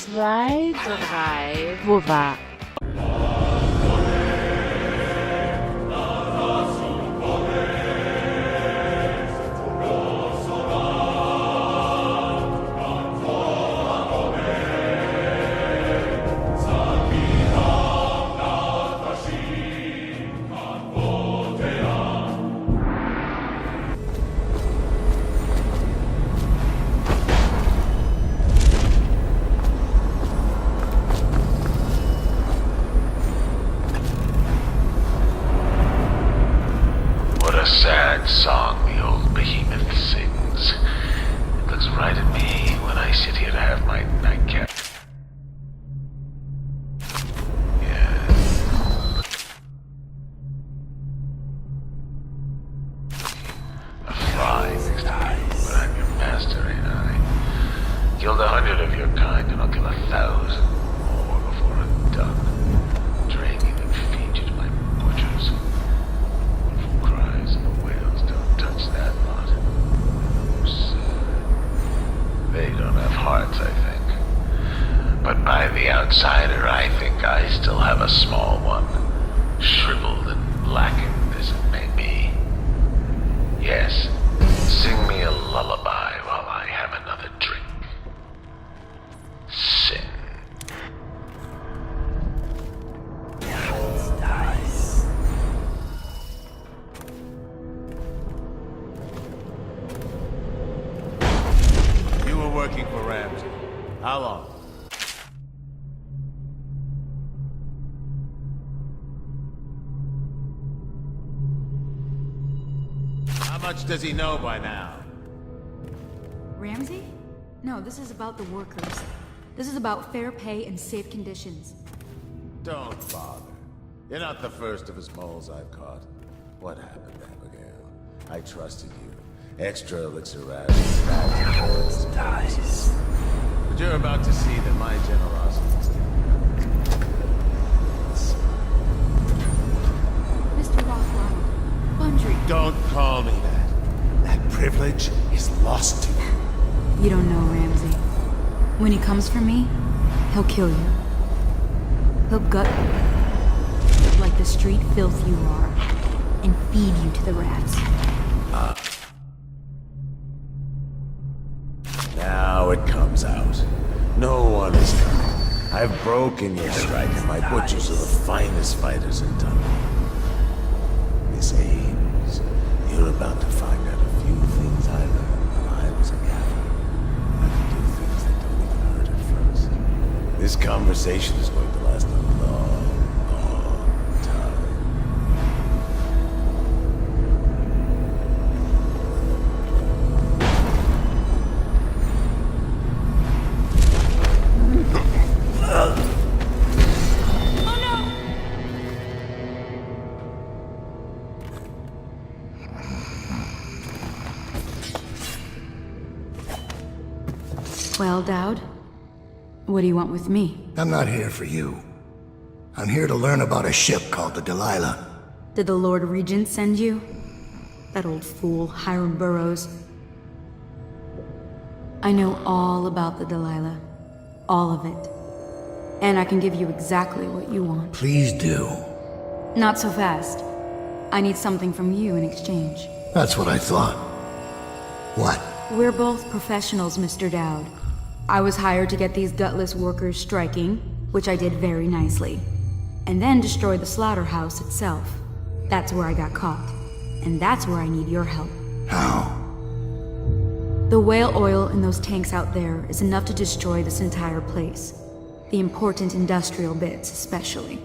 2, 3, wo war? Sad song the old behemoth sings. It looks right at me when I sit here to have my nightcap. Yeah. A fly next to me, but I'm your master, ain't I? Killed 100 of your kind, and I'll kill 1,000 more before I'm done. Draining and feed you to my butchers. Cries and the whales don't touch that lot. They don't have hearts, I think. But by the outsider, I think I still have a small one. Shriveled and blackened as it may be. Yes, sing me a lullaby while I have another drink. Sing. Working for Ramsey. How long? How much does he know by now? Ramsey? No, this is about the workers. This is about fair pay and safe conditions. Don't bother. You're not the first of his moles I've caught. What happened, Abigail? I trusted you. Extra elixir rations. Dies. But you're about to see that my generosity is Mr. Rothwell, Bundry. Don't call me that. That privilege is lost to you. You don't know Ramsey. When he comes for me, he'll kill you. He'll gut you like the street filth you are, and feed you to the rats. Now it comes out. No one is coming. I've broken your strike, and my butchers are the finest fighters in town. Miss Ames, you're about to find out a few things I learned when I was a gaffer. I can do things that don't even hurt at first. This conversation is going to last a long, long time. Well, Dowd, what do you want with me? I'm not here for you. I'm here to learn about a ship called the Delilah. Did the Lord Regent send you? That old fool, Hiram Burrows. I know all about the Delilah. All of it. And I can give you exactly what you want. Please do. Not so fast. I need something from you in exchange. That's what I thought. What? We're both professionals, Mr. Dowd. I was hired to get these gutless workers striking, which I did very nicely. And then destroy the slaughterhouse itself. That's where I got caught. And that's where I need your help. How? The whale oil in those tanks out there is enough to destroy this entire place. The important industrial bits, especially.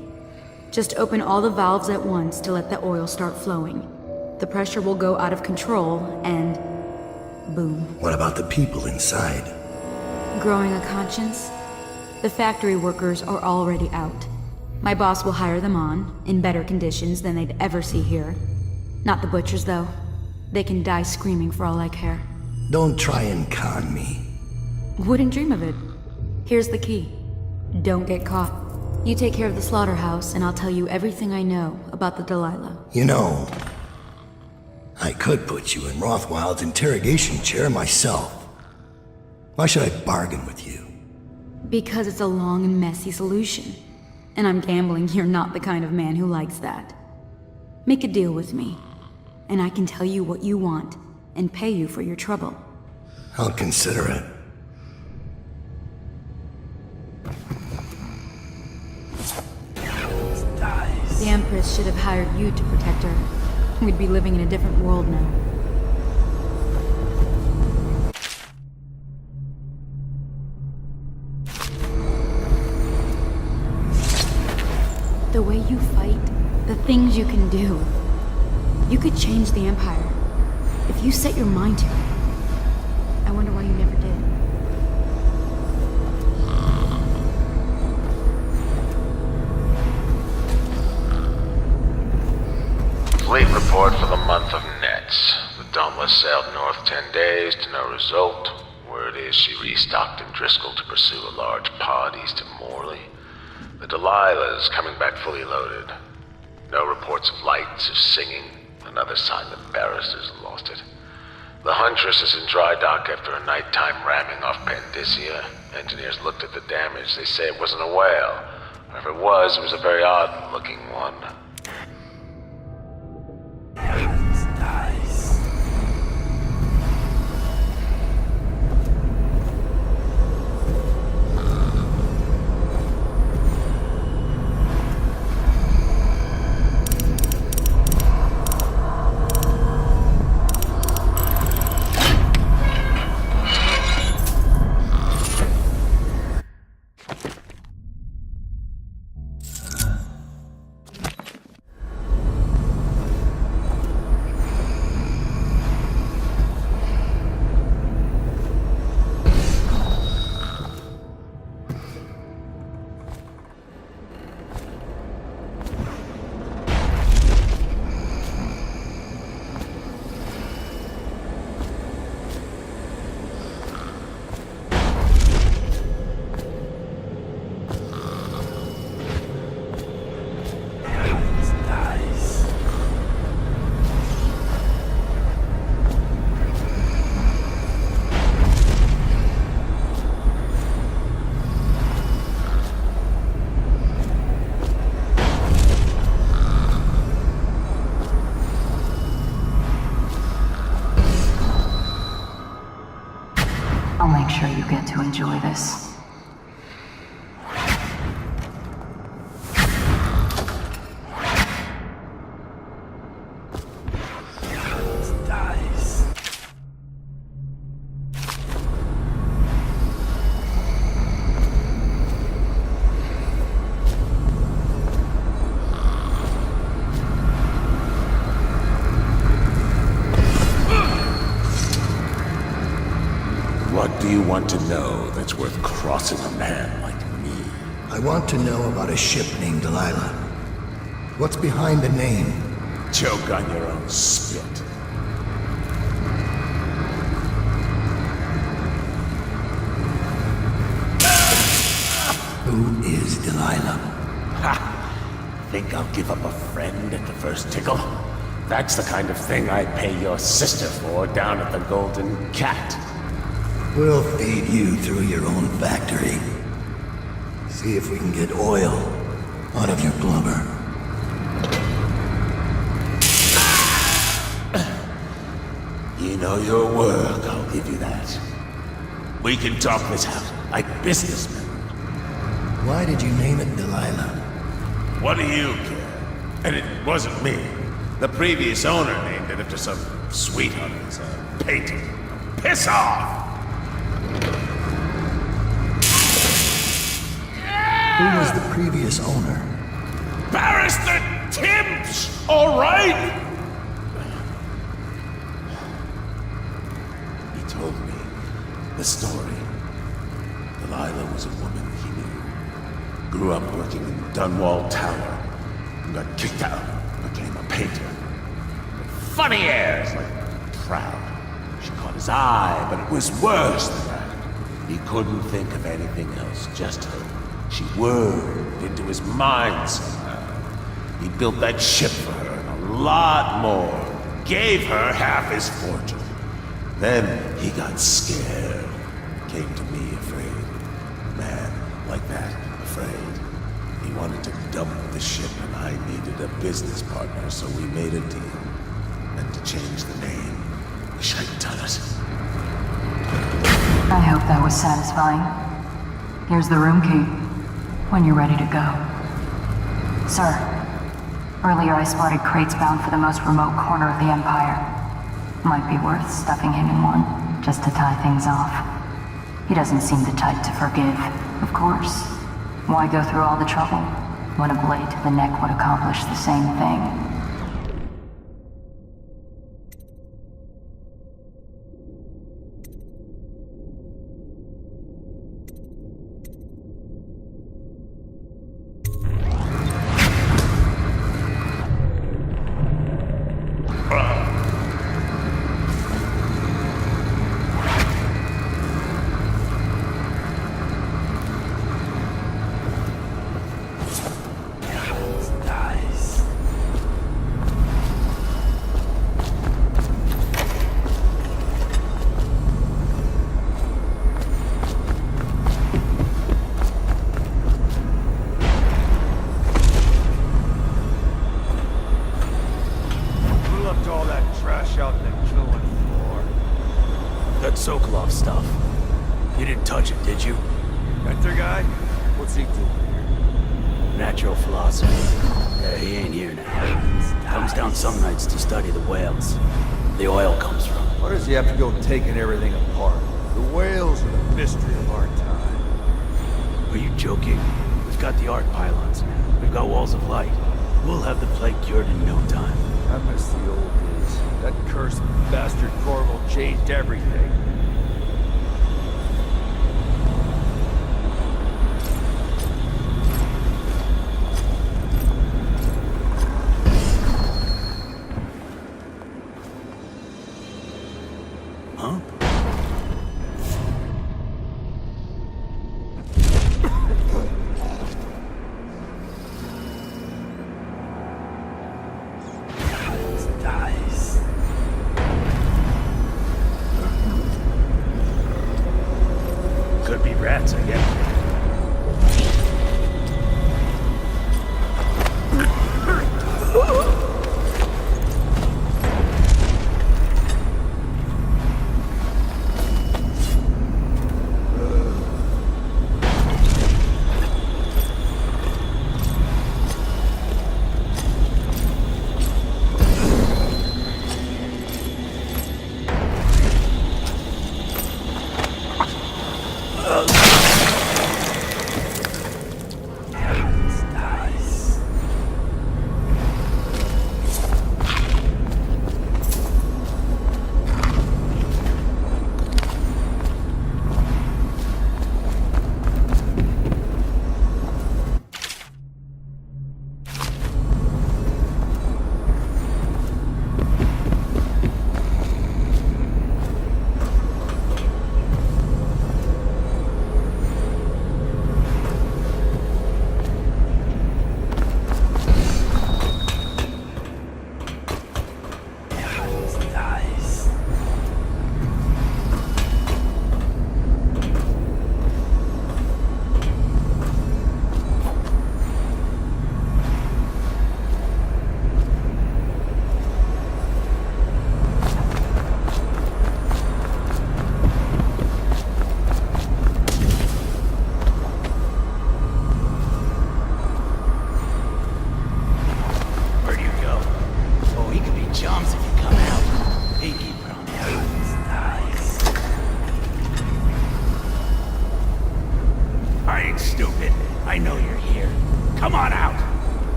Just open all the valves at once to let the oil start flowing. The pressure will go out of control, and boom. What about the people inside? Growing a conscience? The factory workers are already out. My boss will hire them on, in better conditions than they'd ever see here. Not the butchers, though. They can die screaming for all I care. Don't try and con me. Wouldn't dream of it. Here's the key. Don't get caught. You take care of the slaughterhouse, and I'll tell you everything I know about the Delilah. You know, I could put you in Rothwild's interrogation chair myself. Why should I bargain with you? Because it's a long and messy solution. And I'm gambling you're not the kind of man who likes that. Make a deal with me, and I can tell you what you want, and pay you for your trouble. I'll consider it. The Empress should have hired you to protect her. We'd be living in a different world now. The way you fight, the things you can do. You could change the Empire, if you set your mind to it. I wonder why you never did. Fleet report for the month of Nets. The Dauntless sailed north 10 days to no result. Word is she restocked in Driscoll to pursue a large pod east of Morley. The Delilah's coming back fully loaded. No reports of lights or singing. Another sign the barristers lost it. The Huntress is in dry dock after a nighttime ramming off Pandyssia. Engineers looked at the damage. They say it wasn't a whale. Or if it was a very odd-looking one. I'll make sure you get to enjoy this. What do you want to know that's worth crossing a man like me? I want to know about a ship named Delilah. What's behind the name? Choke on your own spit. Who is Delilah? Ha! Think I'll give up a friend at the first tickle? That's the kind of thing I'd pay your sister for down at the Golden Cat. We'll feed you through your own factory. See if we can get oil out of your blubber. You know your work, I'll give you that. We can talk this out, like businessmen. Why did you name it Delilah? What do you care? And it wasn't me. The previous owner named it after some sweetheart of his painting. Piss off! Who was the previous owner? Barrister Timps! All right? He told me the story. Delilah was a woman he knew. Grew up working in Dunwall Tower. And got kicked out. Became a painter. With funny airs, like proud. She caught his eye, but it was worse than that. He couldn't think of anything else, just her. She whirled into his mind somehow. He built that ship for her and a lot more. Gave her half his fortune. Then he got scared. Came to me afraid. Man, up with the ship and I needed a business partner, so we made a deal. And to change the name, wish I'd done it. I hope that was satisfying. Here's the room key, when you're ready to go. Sir, earlier I spotted crates bound for the most remote corner of the Empire. Might be worth stuffing him in one, just to tie things off. He doesn't seem the type to forgive, of course. Why go through all the trouble, when a blade to the neck would accomplish the same thing? Sokolov stuff. You didn't touch it, did you? That their guy? What's he doing here? Natural philosophy. Yeah, he ain't here now. Comes down some nights to study the whales. The oil comes from. Why does he have to go taking everything apart? The whales are the mystery of our time. Are you joking? We've got the arc pylons now. We've got walls of light. We'll have the plague cured in no time. I miss the old days. That cursed bastard Corvo changed everything. Huh? Could be rats, I guess.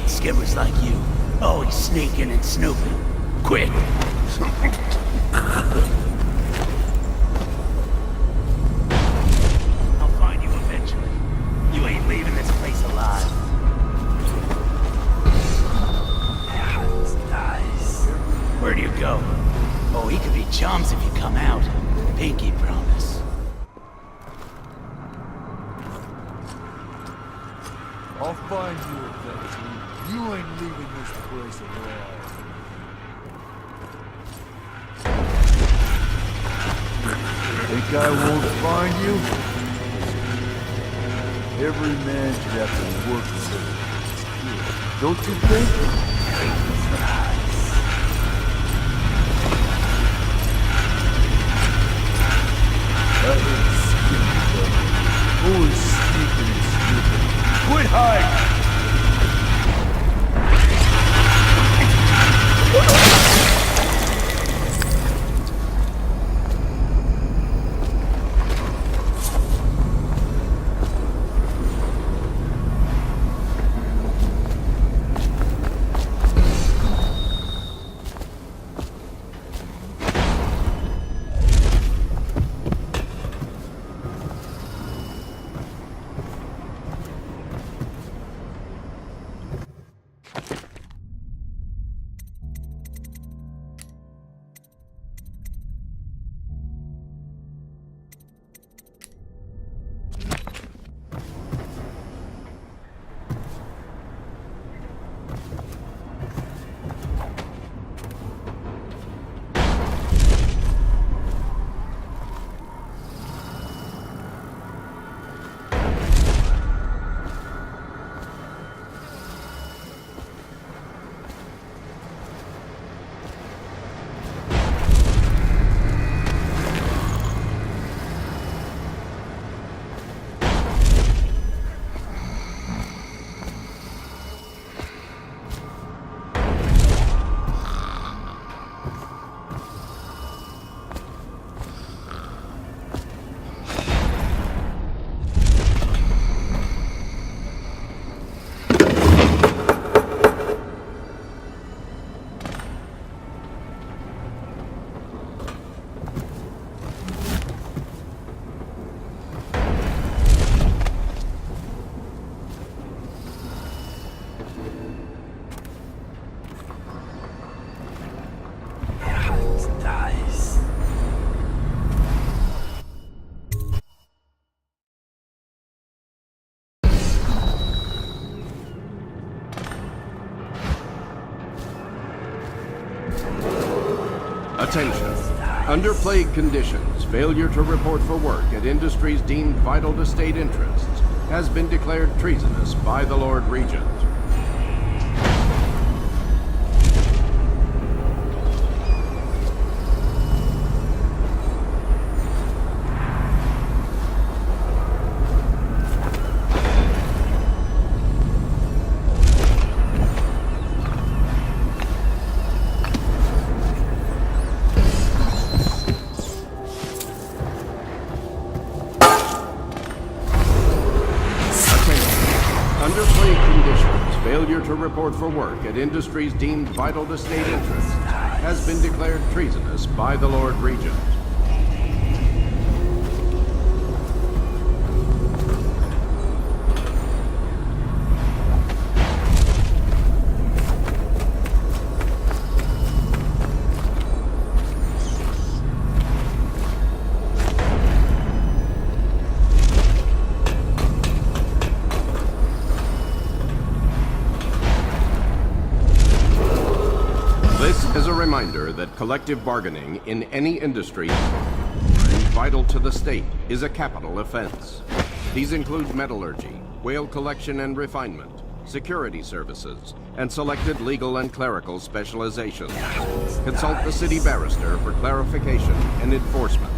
Skippers like you, always sneaking and snooping. Quit. I'll find you eventually. You ain't leaving this place alive. Nice. Where do you go? Oh, he could be chums if you come out. Pinky promise. I'll find you eventually. You ain't leaving this place alive. They think I won't find you? Every man should have to work a little. Don't you think? Always sneaking and stupid. Quit hiding! Attention. Under plague conditions, failure to report for work at industries deemed vital to state interests has been declared treasonous by the Lord Regent. To report for work at industries deemed vital to state interests has been declared treasonous by the Lord Regent. As a reminder that collective bargaining in any industry vital to the state is a capital offense. These include metallurgy, whale collection and refinement, security services, and selected legal and clerical specializations. Consult the city barrister for clarification and enforcement.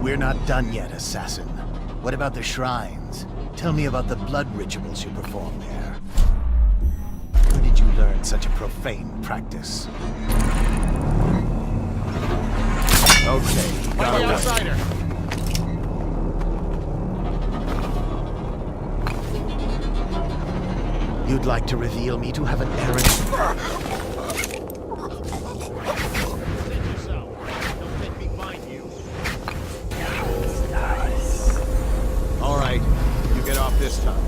We're not done yet, assassin. What about the shrines? Tell me about the blood rituals you perform there. Where did you learn such a profane practice? Okay, got it. outsider! You'd like to reveal me to have an errand? All right, you get off this time.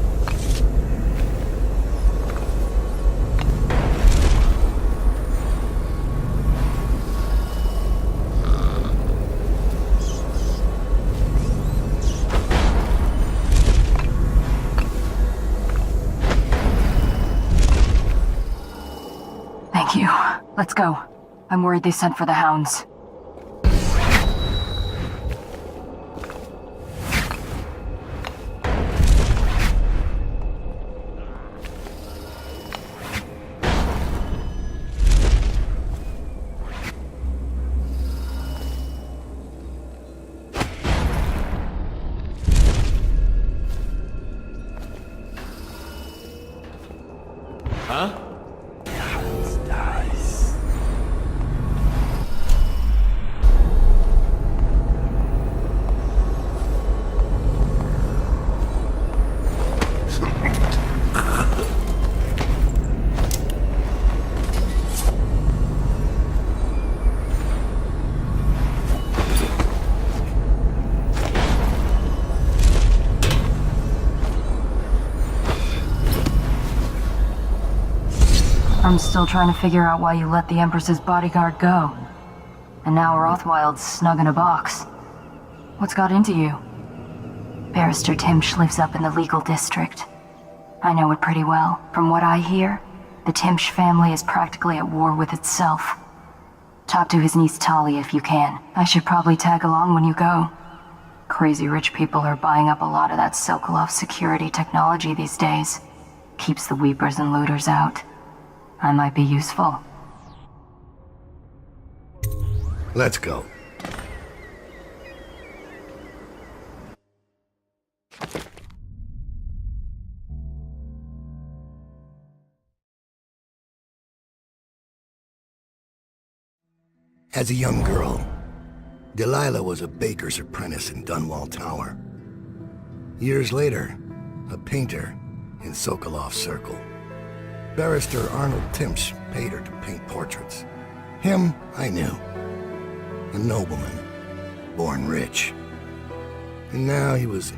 Thank you. Let's go. I'm worried they sent for the hounds. Huh? I'm still trying to figure out why you let the Empress's bodyguard go. And now Rothwild's snug in a box. What's got into you? Barrister Timsh lives up in the legal district. I know it pretty well. From what I hear, the Timsh family is practically at war with itself. Talk to his niece Talia if you can. I should probably tag along when you go. Crazy rich people are buying up a lot of that Sokolov security technology these days. Keeps the weepers and looters out. I might be useful. Let's go. As a young girl, Delilah was a baker's apprentice in Dunwall Tower. Years later, a painter in Sokolov Circle. Barrister Arnold Timsh paid her to paint portraits. Him, I knew. A nobleman, born rich. And now he was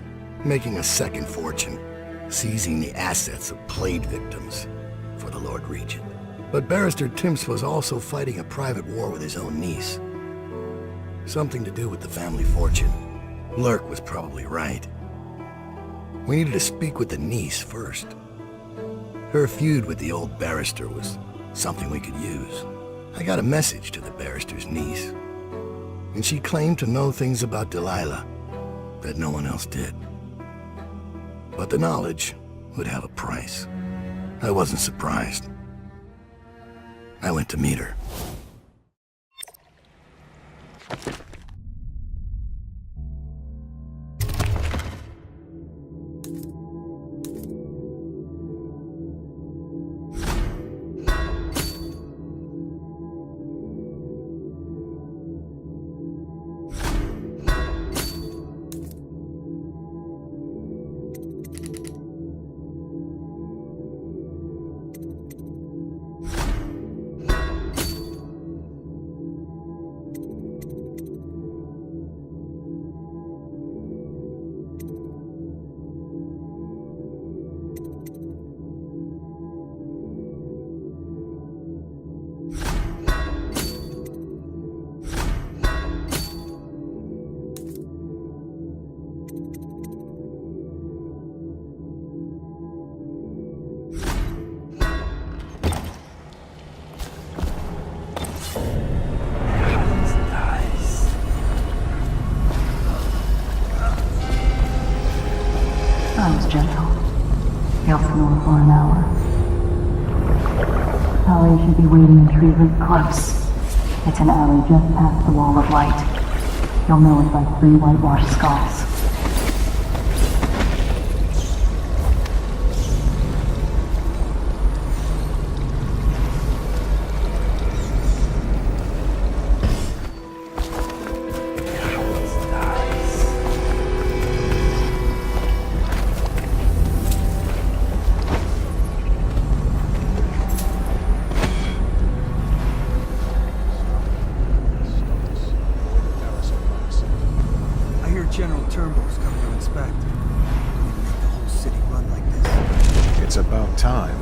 making a second fortune, seizing the assets of plague victims for the Lord Regent. But Barrister Timsh was also fighting a private war with his own niece. Something to do with the family fortune. Lurk was probably right. We needed to speak with the niece first. Her feud with the old barrister was something we could use. I got a message to the barrister's niece, and she claimed to know things about Delilah that no one else did. But the knowledge would have a price. I wasn't surprised. I went to meet her. I was gentle. He'll snore for an hour. Talia should be waiting in tree root close. It's an alley just past the wall of light. You'll know it by 3 whitewashed skulls. Turnbull's coming to inspect. Going to make the whole city run like this. It's about time.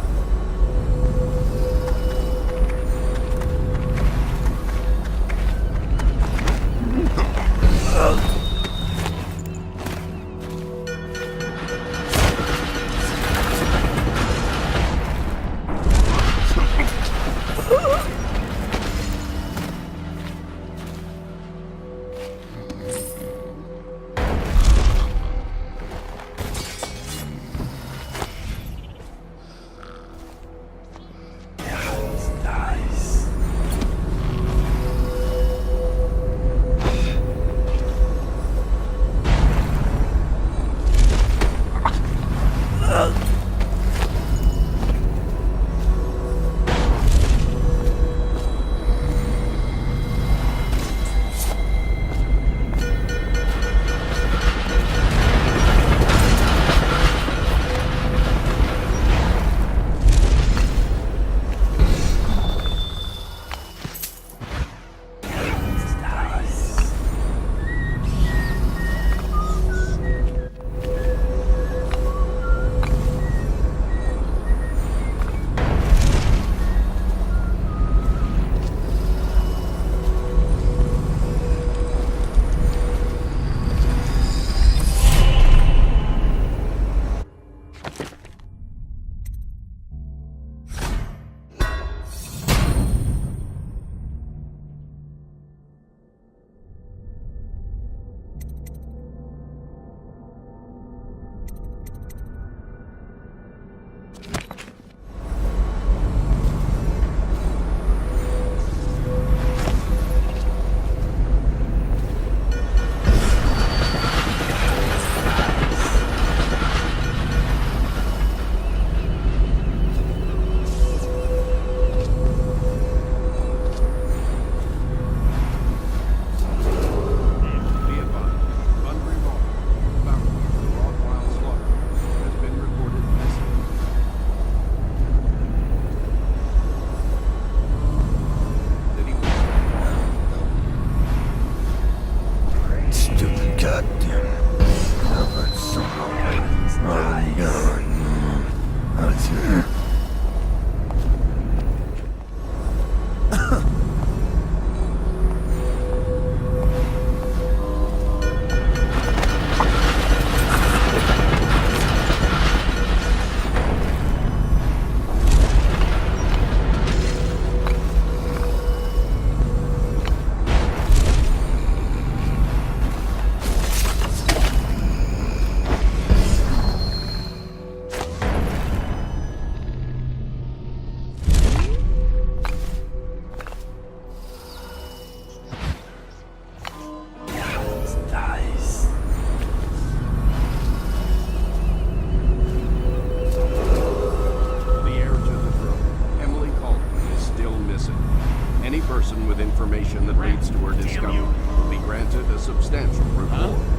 information that leads to her discovery will be granted a substantial reward.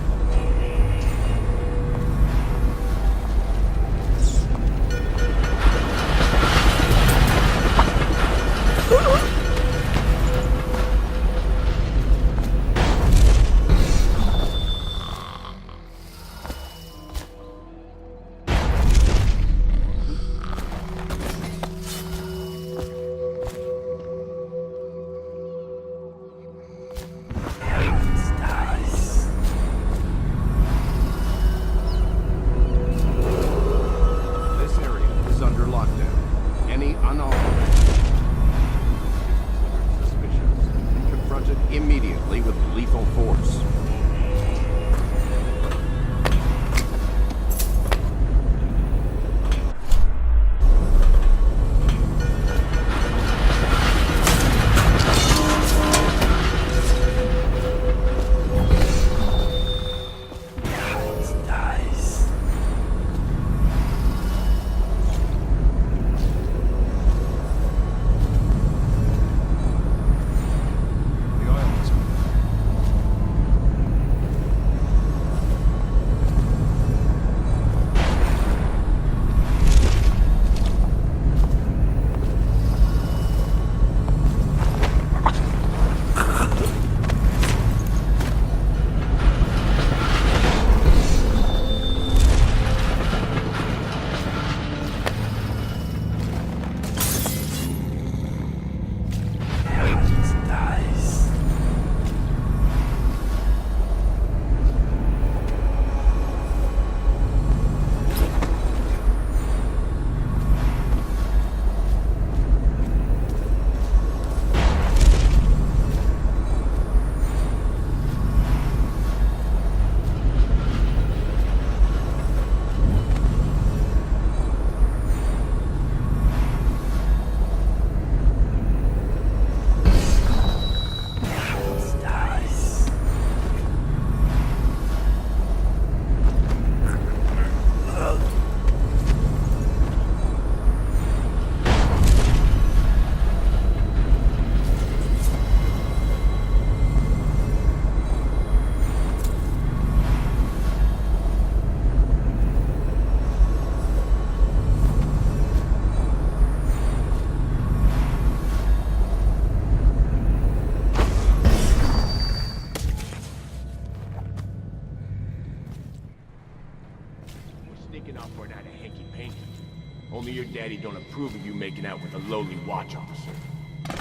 Daddy don't approve of you making out with a lowly watch officer.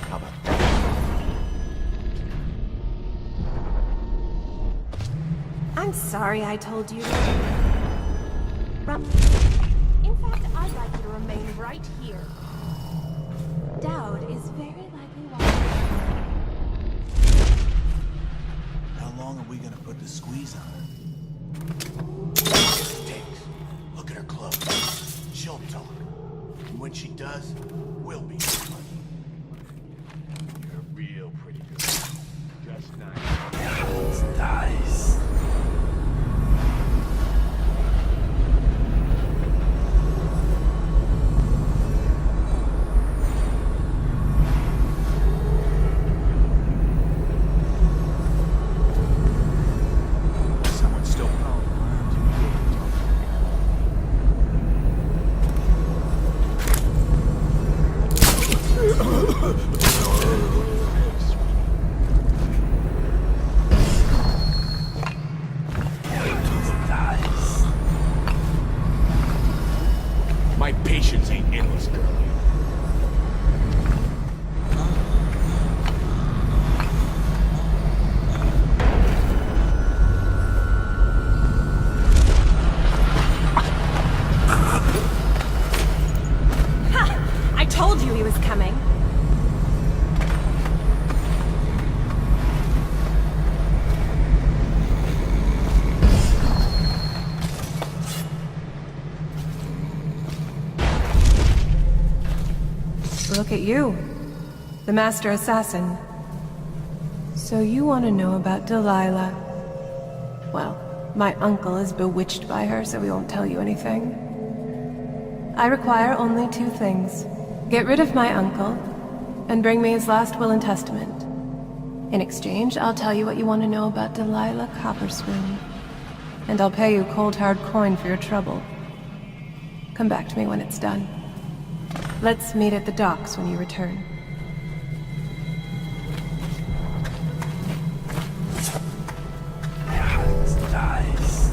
How about that? I'm sorry I told you. In fact, I'd like you to remain right here. Dowd is very likely watching. How long are we gonna put the squeeze on her? Takes. Look at her clothes. She'll talk. And when she does, we'll be fun. You're a real pretty girl. Just nice. Nice. Someone's still prowling around. You can talk to My patience ain't endless, girlie. I told you he was coming. Look at you. The Master Assassin. So you want to know about Delilah? Well, my uncle is bewitched by her, so we won't tell you anything. I require only 2 things. Get rid of my uncle, and bring me his last will and testament. In exchange, I'll tell you what you want to know about Delilah Copperspoon. And I'll pay you cold hard coin for your trouble. Come back to me when it's done. Let's meet at the docks when you return. Nice.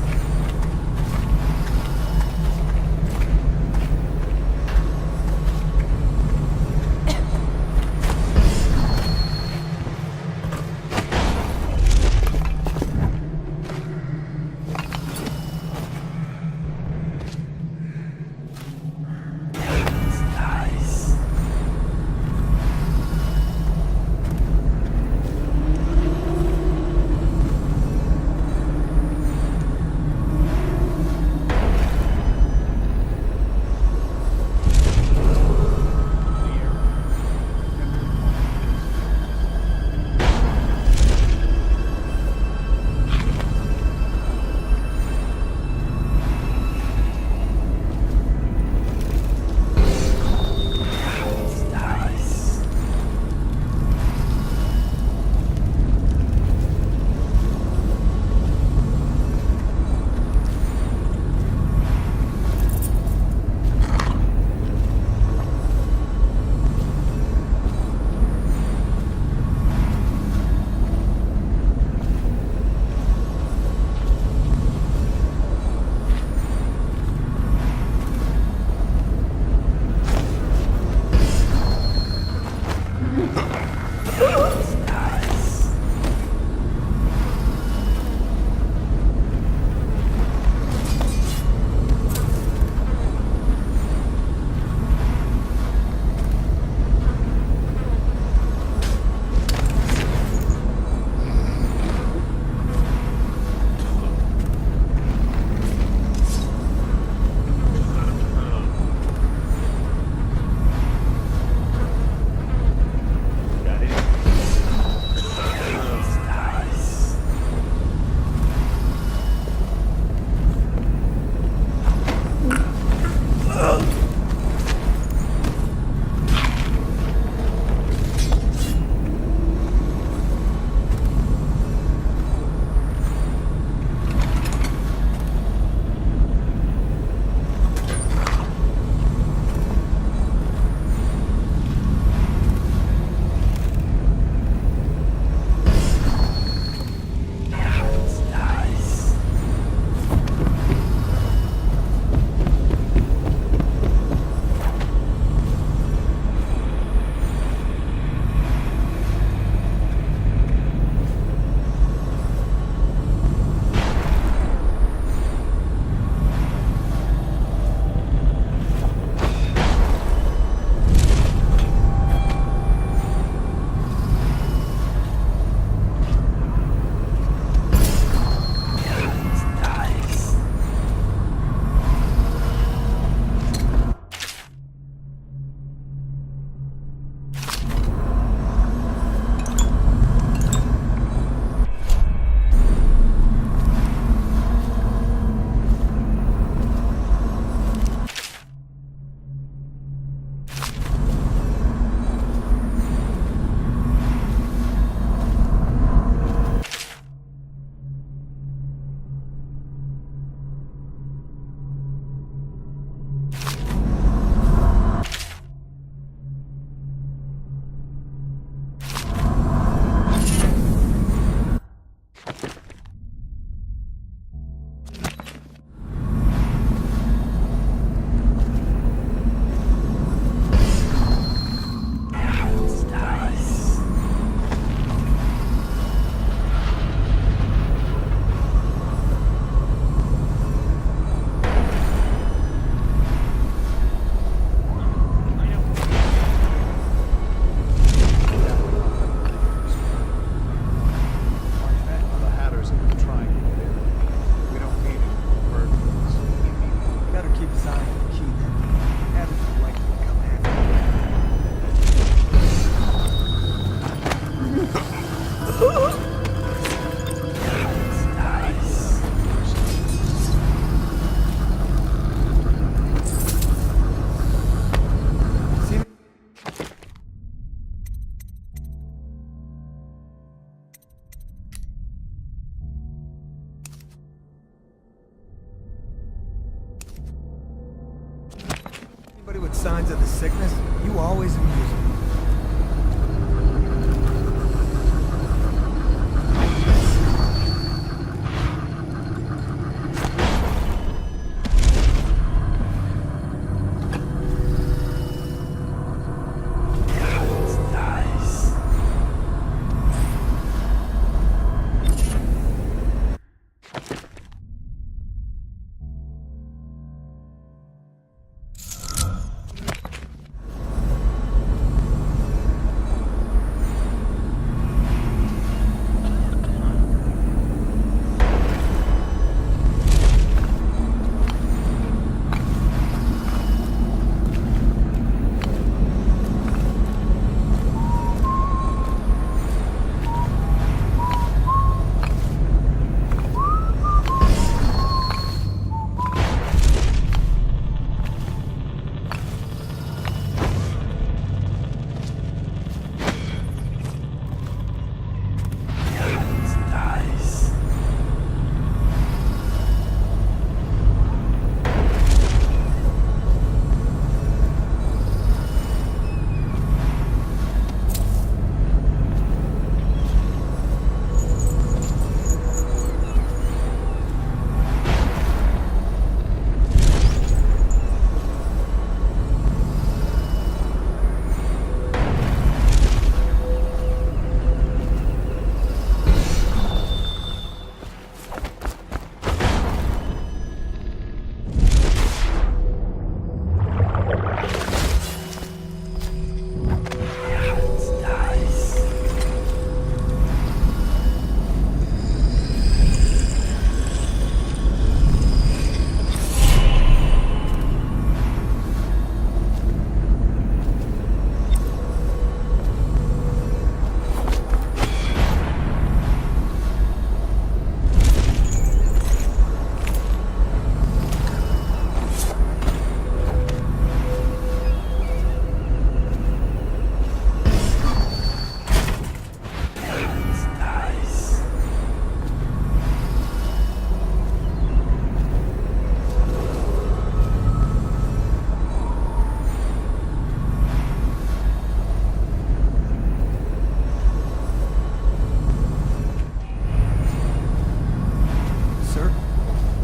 with signs of the sickness, you always amuse me.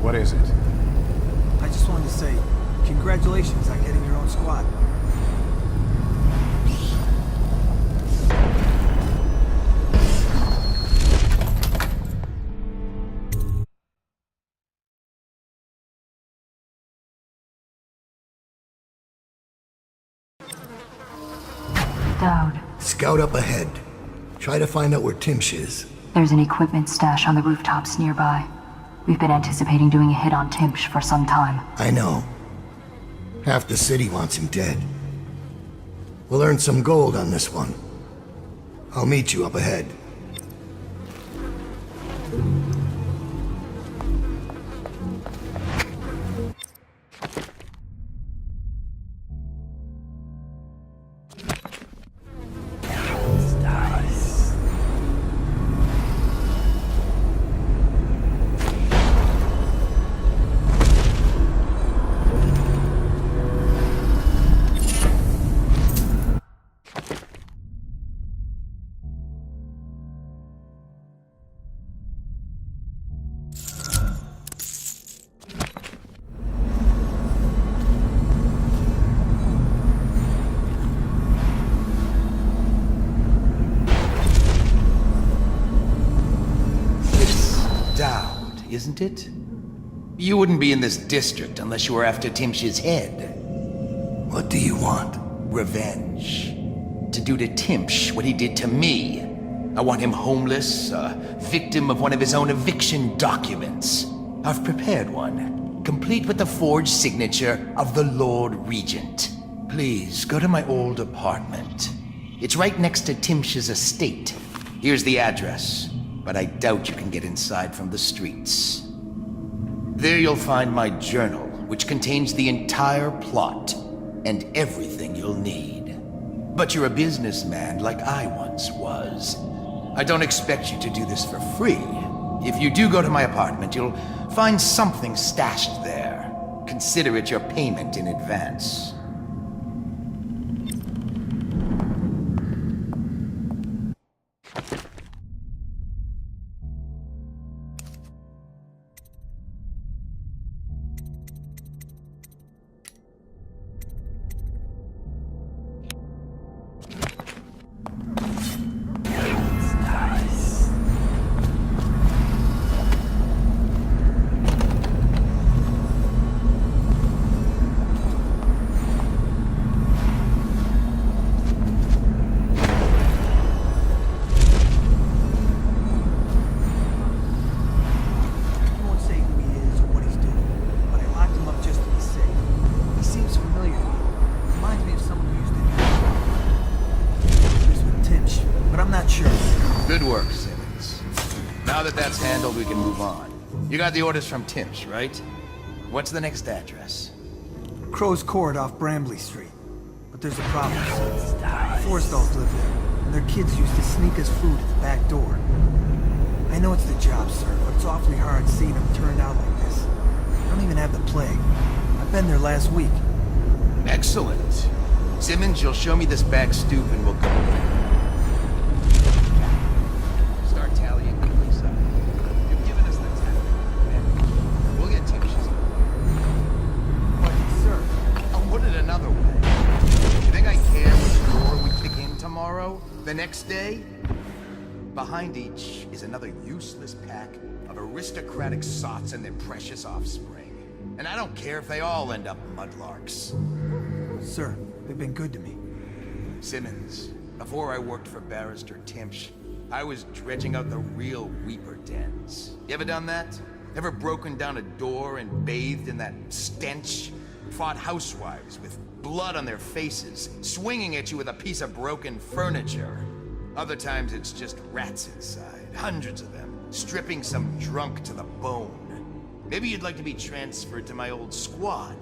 What is it? I just wanted to say, congratulations on getting your own squad. Dowd. Scout up ahead. Try to find out where Timsh is. There's an equipment stash on the rooftops nearby. We've been anticipating doing a hit on Timsh for some time. I know. Half the city wants him dead. We'll earn some gold on this one. I'll meet you up ahead. Isn't it? You wouldn't be in this district unless you were after Timsh's head. What do you want? Revenge. To do to Timsh what he did to me. I want him homeless, a victim of one of his own eviction documents. I've prepared one, complete with the forged signature of the Lord Regent. Please, go to my old apartment. It's right next to Timsh's estate. Here's the address. But I doubt you can get inside from the streets. There you'll find my journal, which contains the entire plot and everything you'll need. But you're a businessman like I once was. I don't expect you to do this for free. If you do go to my apartment, you'll find something stashed there. Consider it your payment in advance. I'm not sure. Good work, Simmons. Now that that's handled, we can move on. You got the orders from Timsh, right? What's the next address? Crow's Court off Bramley Street. But there's a problem. Forrestalls live there, and their kids used to sneak us food at the back door. I know it's the job, sir, but it's awfully hard seeing them turned out like this. I don't even have the plague. I've been there last week. Excellent. Simmons, you'll show me this back stoop and we'll go. Start tallying the place up. You've given us the tap. We'll get Timsh's. But, sir... I'll put it another way. You think I care which door we kick in tomorrow? The next day? Behind each is another useless pack of aristocratic sots and their precious offspring. And I don't care if they all end up mudlarks. Sir, they've been good to me. Simmons, before I worked for Barrister Timsh, I was dredging out the real Weeper dens. You ever done that? Ever broken down a door and bathed in that stench? Fought housewives with blood on their faces, swinging at you with a piece of broken furniture. Other times it's just rats inside, hundreds of them, stripping some drunk to the bone. Maybe you'd like to be transferred to my old squad.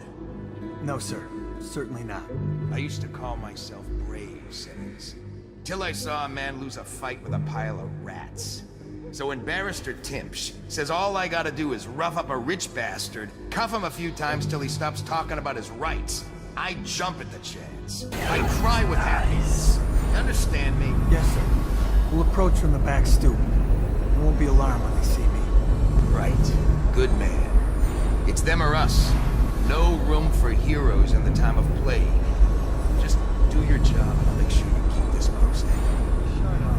No, sir. Certainly not. I used to call myself brave, Simmons. Till I saw a man lose a fight with a pile of rats. So when Barrister Timsh says all I gotta do is rough up a rich bastard, cuff him a few times till he stops talking about his rights, I jump at the chance. I cry with happiness. Understand me? Yes, sir. We'll approach from the back stoop. They won't be alarmed when they see me. Right. Good man. It's them or us. No room for heroes in the time of plague. Just do your job and I'll make sure you keep this posting. Shut up.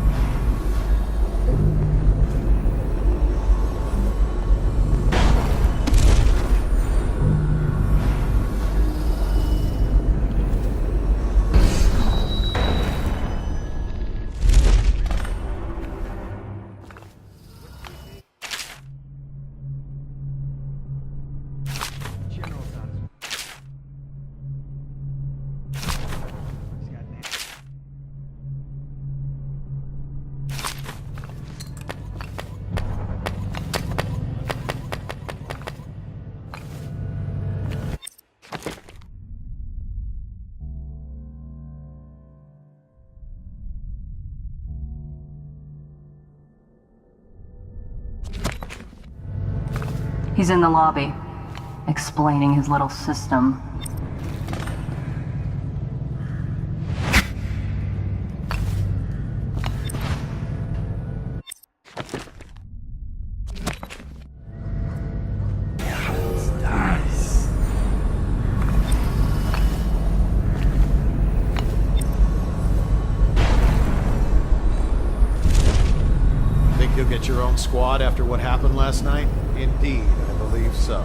He's in the lobby, explaining his little system. Think you'll get your own squad after what happened last night? Indeed, I believe so.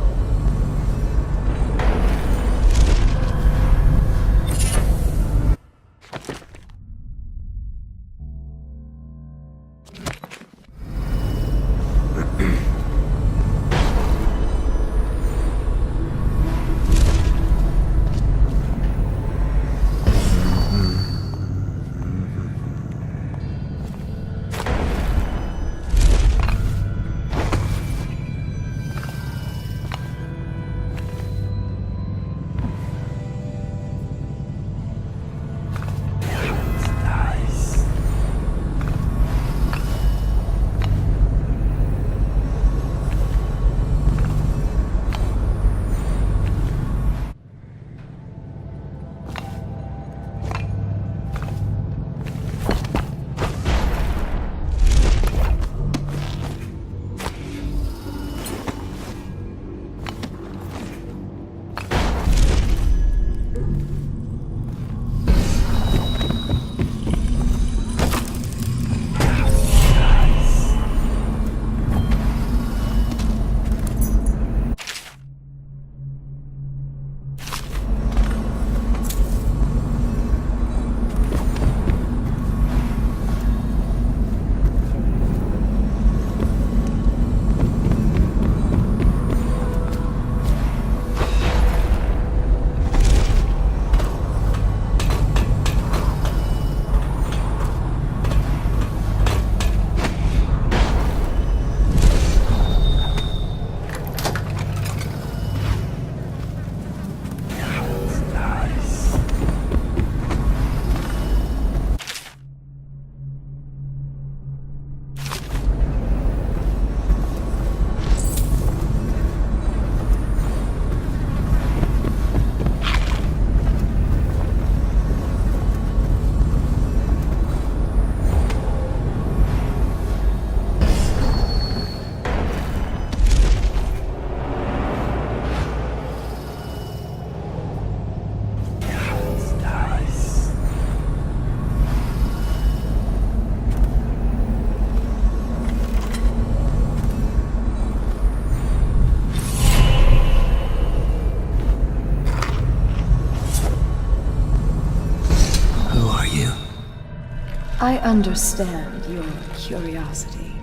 I understand your curiosity.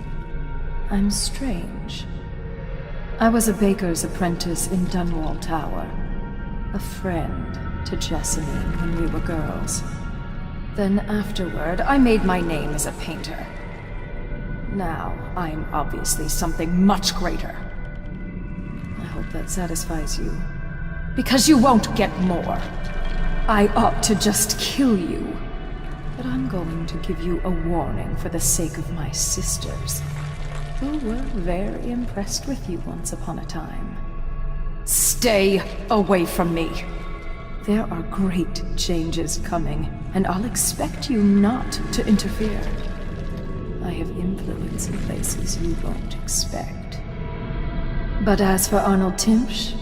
I'm strange. I was a baker's apprentice in Dunwall Tower. A friend to Jessamine when we were girls. Then afterward, I made my name as a painter. Now, I'm obviously something much greater. I hope that satisfies you. Because you won't get more. I ought to just kill you. But I'm going to give you a warning for the sake of my sisters, who were very impressed with you once upon a time. Stay away from me. There are great changes coming, and I'll expect you not to interfere. I have influence in places you won't expect. But as for Arnold Timpsch,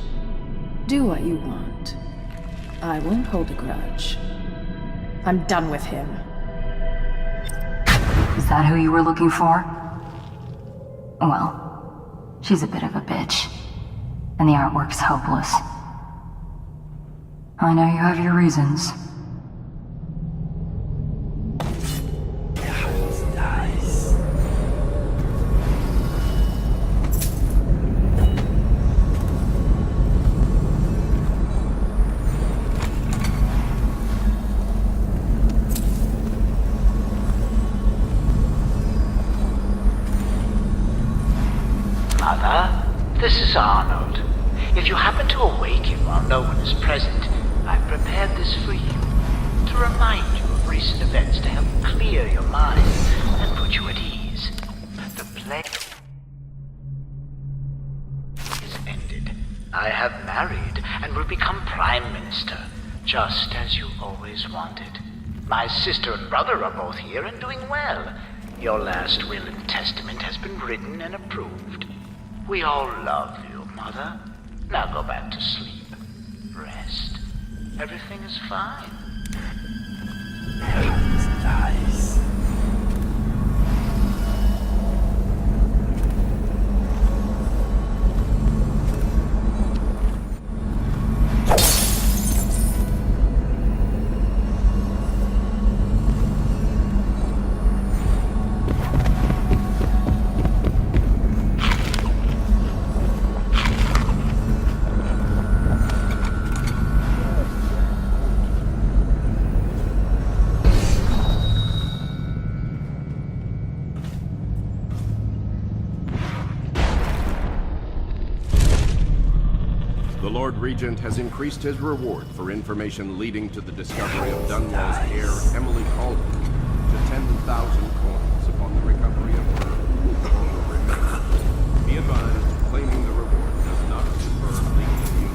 do what you want. I won't hold a grudge. I'm done with him. Is that who you were looking for? Well, she's a bit of a bitch. And the artwork's hopeless. I know you have your reasons. Mother, this is Arnold. If you happen to awaken while no one is present, I've prepared this for you, to remind you of recent events to help clear your mind and put you at ease. The play is ended. I have married and will become Prime Minister, just as you always wanted. My sister and brother are both here and doing well. Your last will and testament has been written and approved. We all love you, Mother. Now go back to sleep. Rest. Everything is fine. Nice. The Lord Regent has increased his reward for information leading to the discovery of Dunwall's heir, Emily Calder, to 10,000 coins upon the recovery of her former remains. Be advised, claiming the reward does not confer legal immunity.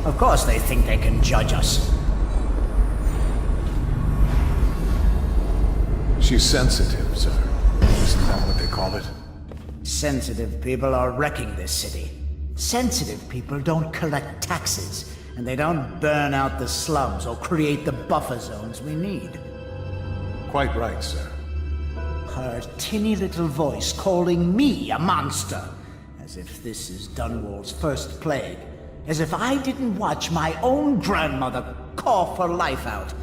Of course they think they can judge us. She's sensitive, sir. Isn't that what they call it? Sensitive people are wrecking this city. Sensitive people don't collect taxes, and they don't burn out the slums or create the buffer zones we need. Quite right, sir. Her tinny little voice calling me a monster, as if this is Dunwall's first plague. As if I didn't watch my own grandmother cough her life out.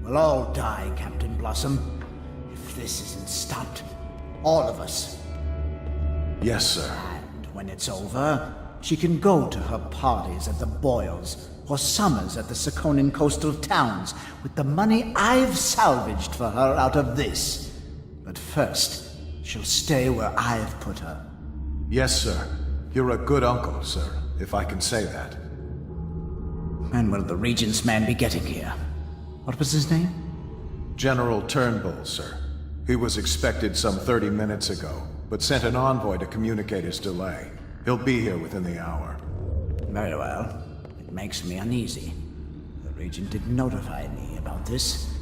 We'll all die, Captain Blossom. If this isn't stopped, all of us. Yes, sir. And when it's over, she can go to her parties at the Boyles or summers at the Sakonan coastal towns with the money I've salvaged for her out of this. But first, she'll stay where I've put her. Yes, sir. You're a good uncle, sir, if I can say that. When will the Regent's man be getting here? What was his name? General Turnbull, sir. He was expected some 30 minutes ago, but sent an envoy to communicate his delay. He'll be here within the hour. Very well. It makes me uneasy. The Regent didn't notify me about this.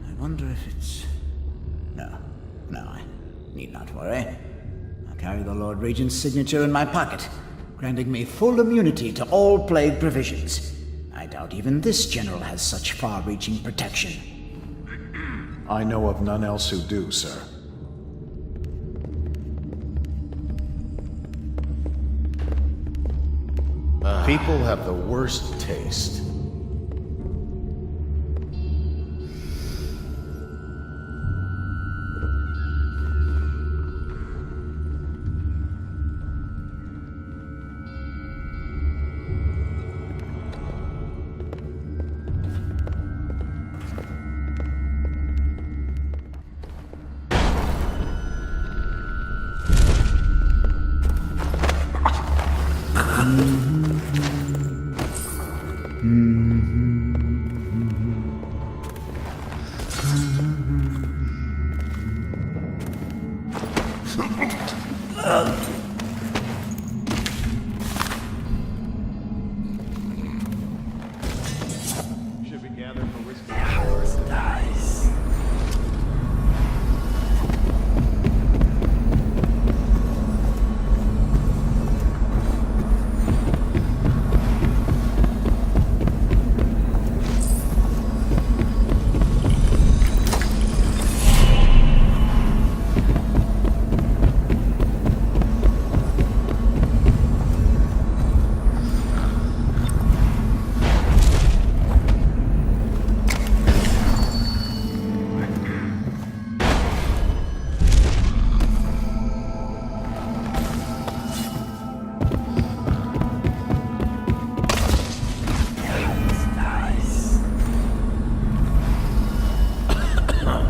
I wonder if it's... No, I need not worry. I'll carry the Lord Regent's signature in my pocket, granting me full immunity to all plague provisions. I doubt even this general has such far-reaching protection. I know of none else who do, sir. People have the worst taste.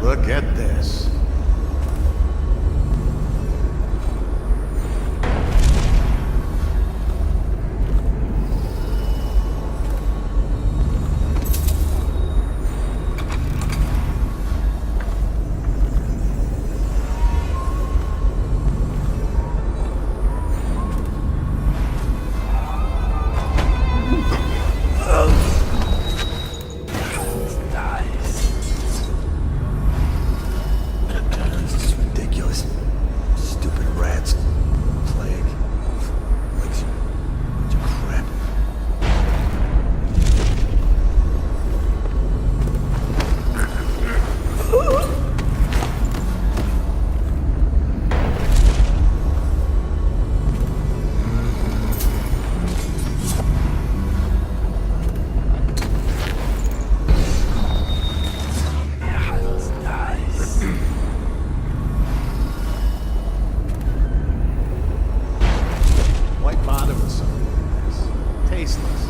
Look at this. Why bother with something like this? Tasteless.